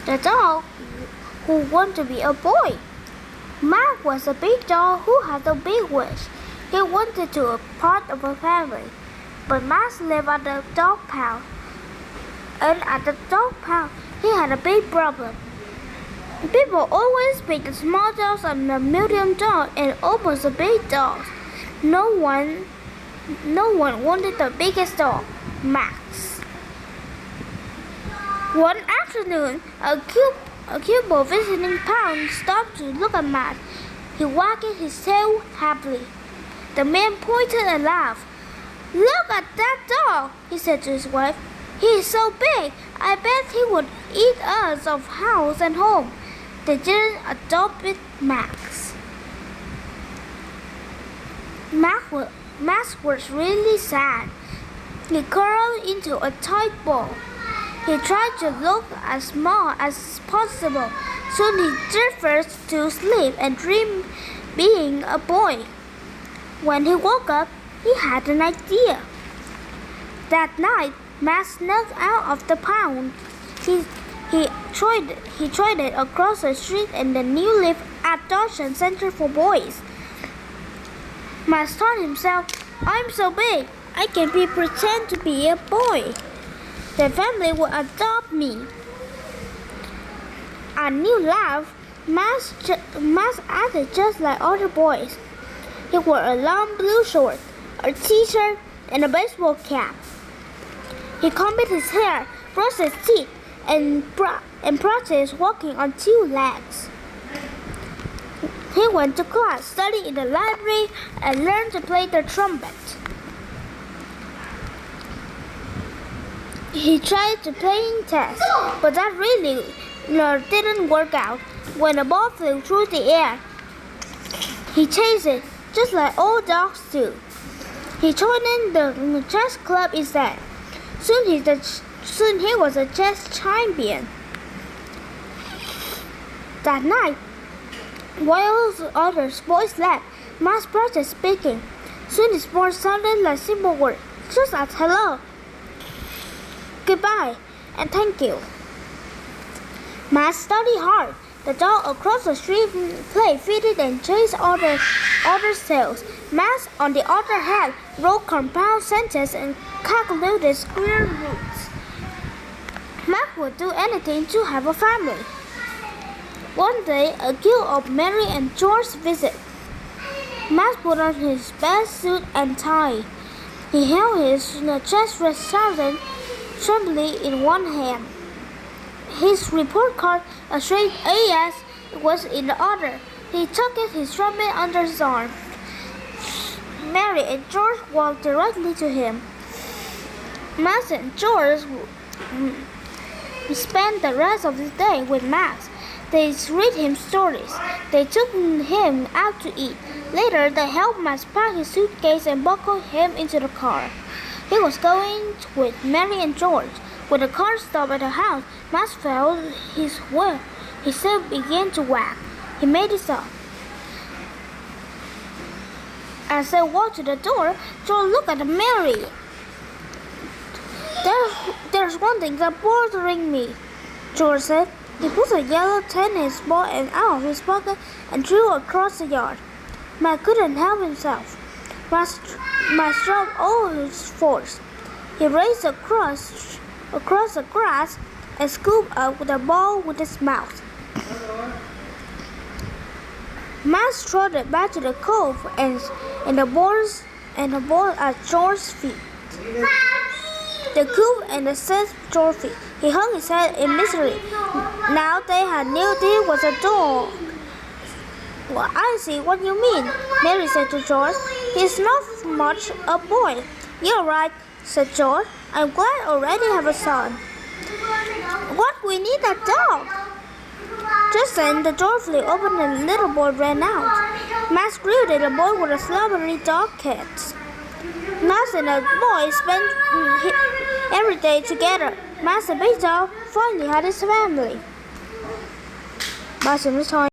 the dog who wanted to be a boy. Mark was a big dog who had a big wish. He wanted to be part of a family. But Max lived at the dog pound. And at the dog pound, he had a big problem. People always pick the small dogs and the medium dog and almost the big dogs. No one wanted the biggest dog, Max. One afternoon, a couple visiting pound stopped to look at Max. He wagged his tail happily. The man pointed and laughed. "Look at that dog," he said to his wife. "He is so big, I bet he would eat us of house and home." They didn't adopt Max. Max was really sad. He curled into a tight ball. He tried to look as small as possible. Soon he drifted to sleep and dreamed being a boy. When he woke up, he had an idea. That night, Max snuck out of the pound. He tried it across the street in the new live adoption center for boys. Max told himself, "I'm so big, I can pretend to be a boy. The family will adopt me." A new laugh, Max acted just like other boys. He wore a long blue short, a t-shirt, and a baseball cap. He combed his hair, brushed his teeth, and practiced walking on two legs. He went to class, studied in the library, and learned to play the trumpet. He tried to play in chess, but that really didn't work out. When a ball flew through the air, he chased it, just like all dogs do. He joined in the chess club instead. Soon he was a chess champion. That night, while other boys slept, Max practiced speaking. Soon his words sounded like simple words, just as hello, goodbye, and thank you. Max studied hard. The dog across the street played, feeded, and chased other tails. Max, on the other hand, wrote compound sentences and calculated square roots. Max would do anything to have a family. One day, a guild of Mary and George visited. Max put on his best suit and tie. He held his chest sergeant trembling in one hand. His report card, a straight AS, was in the other. He tucked his trumpet under his arm. Mary and George walked directly to him. Max and George spent the rest of the day with Max. They read him stories. They took him out to eat. Later, they helped Max pack his suitcase and buckled him into the car. He was going with Mary and George. When the car stopped at the house, Max felt his whip. His tail began to wag. He made it stop. As they walked to the door, George looked at Mary. There's one thing that's bothering me," George said. He put a yellow tennis ball out of his pocket and threw it across the yard. Max couldn't help himself. Max dropped all his force. He raced across the grass and scooped up the ball with his mouth. Max trotted back to the cove and the ball at George's feet. The cove and the set George's feet. He hung his head in misery. Now they had knew there was a dog. "Well, I see what you mean," Mary said to George. "He's not much a boy." "You're right," said George. "I'm glad I already have a son." "What? We need a dog." Just then, the door flew open and the little boy ran out. Max grew that the boy was a slobbery dog cat. Max and the boy spent every day together. Max, the big dog, finally had his family. Bye,